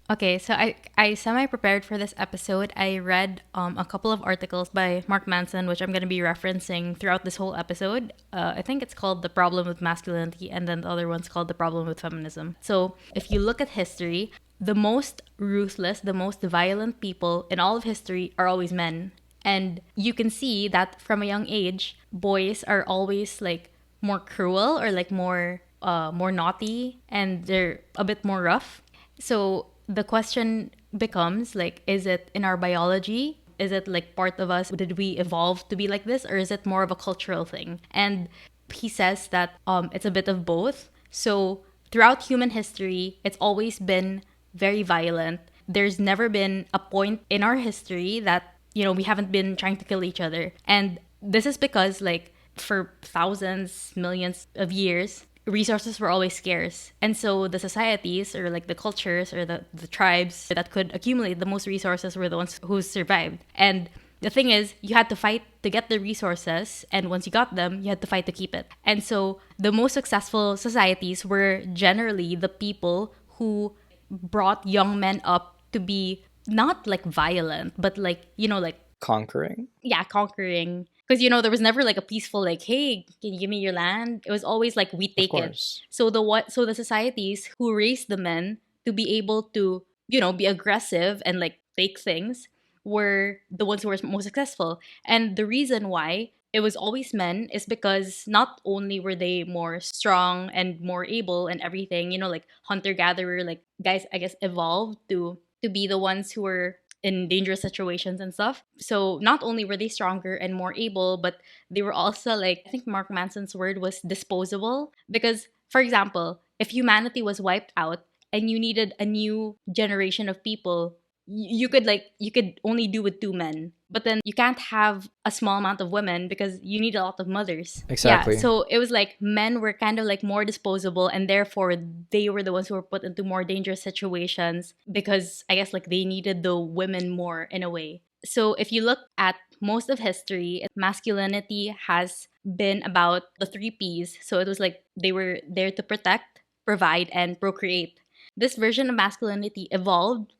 Okay, so I semi prepared for this episode. I read a couple of articles by Mark Manson, which I'm going to be referencing throughout this whole episode. I think it's called The Problem with Masculinity, and then the other one's called The Problem with Feminism. So if you look at history, the most ruthless, the most violent people in all of history are always men. And you can see that from a young age, boys are always like more cruel or like more naughty, and they're a bit more rough. So the question becomes like, is it in our biology? Is it like part of us? Did we evolve to be like this? Or is it more of a cultural thing? And he says that it's a bit of both. So throughout human history, it's always been very violent. There's never been a point in our history that, we haven't been trying to kill each other. And this is because, like, for thousands, millions of years, resources were always scarce. And so the societies or like the cultures or the tribes that could accumulate the most resources were the ones who survived. And the thing is, you had to fight to get the resources, and once you got them, you had to fight to keep it. And so the most successful societies were generally the people who brought young men up to be not like violent, but like, like, Conquering? yeah, conquering. Because, there was never like a peaceful, like, hey, can you give me your land? It was always like, we Of take it. course. So the societies who raised the men to be able to, be aggressive and like take things were the ones who were most successful. And the reason why it was always men is because not only were they more strong and more able and everything, like hunter gatherer, like guys, I guess, evolved to be the ones who were in dangerous situations and stuff. So not only were they stronger and more able, but they were also like, I think Mark Manson's word was disposable. Because, for example, if humanity was wiped out and you needed a new generation of people, you could only do with two men. But then you can't have a small amount of women because you need a lot of mothers. Yeah, Exactly. so it was like men were kind of like more disposable, and therefore they were the ones who were put into more dangerous situations because I guess like they needed the women more in a way. So if you look at most of history, masculinity has been about the three P's. So it was like they were there to protect, provide, and procreate. This version of masculinity evolved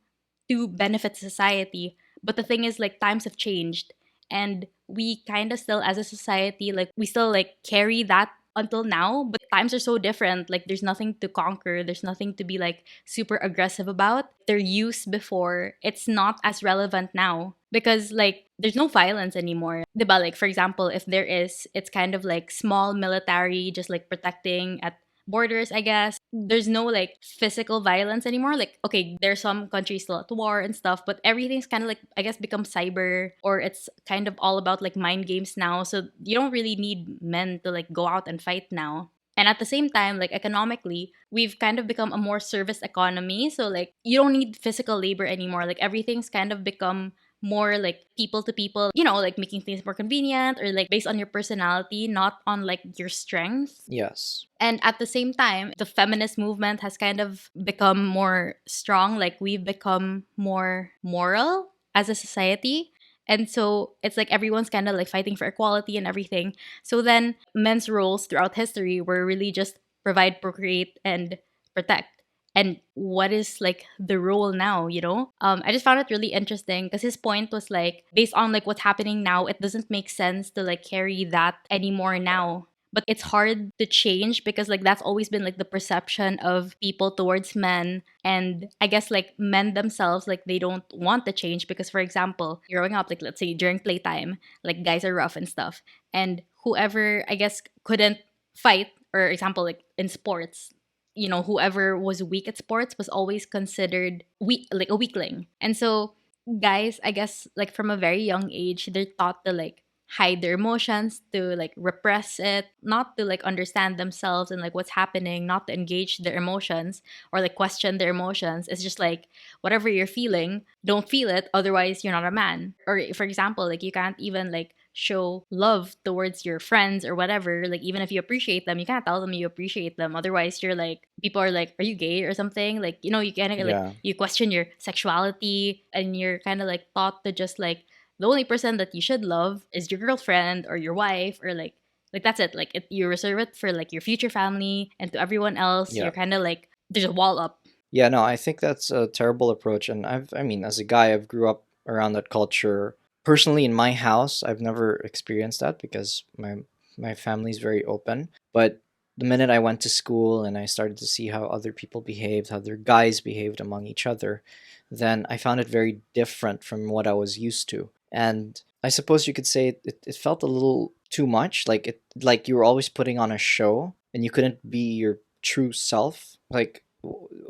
to benefit society. But the thing is, like, times have changed. And we kind of still, as a society, like, we still, like, carry that until now. But times are so different. Like, there's nothing to conquer. There's nothing to be, like, super aggressive about. Their use before, it's not as relevant now. Because, like, there's no violence anymore. Diba? Like, for example, if there is, it's kind of like small military, just like protecting at borders, I guess. There's no like physical violence anymore. Like, okay, there's some countries still at war and stuff, but everything's kind of like, I guess, become cyber, or it's kind of all about like mind games now. So you don't really need men to like go out and fight now. And at the same time, like economically, we've kind of become a more service economy. So like you don't need physical labor anymore. Like everything's kind of become more like people to people, like making things more convenient or like based on your personality, not on like your strength. Yes. And at the same time, the feminist movement has kind of become more strong. Like we've become more moral as a society. And so it's like everyone's kind of like fighting for equality and everything. So then men's roles throughout history were really just provide, procreate, and protect. And what is like the role now, I just found it really interesting because his point was like, based on like what's happening now, it doesn't make sense to like carry that anymore now, but it's hard to change because like that's always been like the perception of people towards men. And I guess like men themselves, like they don't want to change because, for example, growing up, like let's say during playtime, like guys are rough and stuff, and whoever I guess couldn't fight, or example like in sports, whoever was weak at sports was always considered weak, like a weakling. And so guys, I guess like from a very young age, they're taught to like hide their emotions, to like repress it, not to like understand themselves and like what's happening, not to engage their emotions or like question their emotions. It's just like whatever you're feeling, don't feel it, otherwise you're not a man. Or for example, like you can't even like show love towards your friends or whatever. Like even if you appreciate them, you can't tell them you appreciate them. Otherwise you're like, people are like, are you gay or something? Like, you kind of like Yeah. you question your sexuality, and you're kind of like taught to just like the only person that you should love is your girlfriend or your wife, or like that's it. Like you reserve it for like your future family, and to everyone else you're Yeah. kind of like there's a wall up. Yeah, no, I think that's a terrible approach. And I mean, as a guy, I've grew up around that culture. Personally, in my house, I've never experienced that because my family's very open. But the minute I went to school and I started to see how other people behaved, how their guys behaved among each other, then I found it very different from what I was used to. And I suppose you could say it felt a little too much, like you were always putting on a show and you couldn't be your true self. Like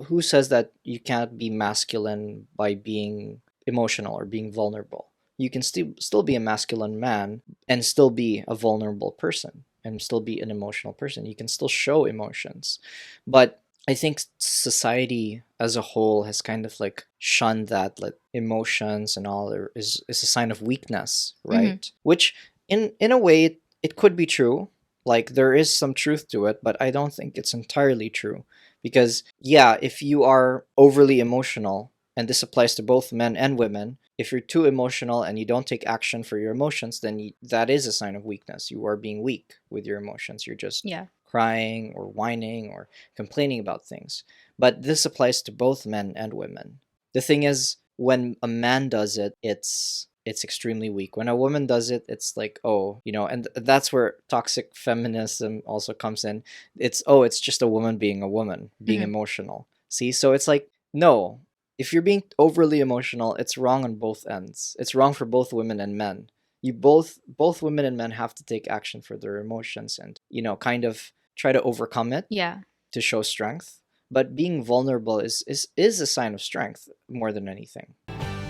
who says that you can't be masculine by being emotional or being vulnerable? You can still be a masculine man and still be a vulnerable person and still be an emotional person. You can still show emotions. But I think society as a whole has kind of like shunned that, like emotions and all is a sign of weakness, Mm-hmm. right? Which in a way it could be true. Like there is some truth to it, but I don't think it's entirely true. Because yeah, if you are overly emotional, and this applies to both men and women, if you're too emotional and you don't take action for your emotions, then that is a sign of weakness. You are being weak with your emotions. You're just Yeah. crying or whining or complaining about things. But this applies to both men and women. The thing is, when a man does it, it's extremely weak. When a woman does it, it's like, oh, and that's where toxic feminism also comes in. It's just a woman being a woman, being Mm-hmm. emotional. See, so it's like, no, if you're being overly emotional, it's wrong on both ends. It's wrong for both women and men. You both women and men have to take action for their emotions and kind of try to overcome it Yeah. to show strength. But being vulnerable is a sign of strength more than anything.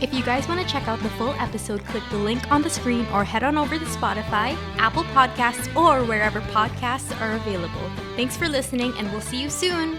If you guys want to check out the full episode, click the link on the screen or head on over to Spotify, Apple Podcasts, or wherever podcasts are available. Thanks for listening, and we'll see you soon.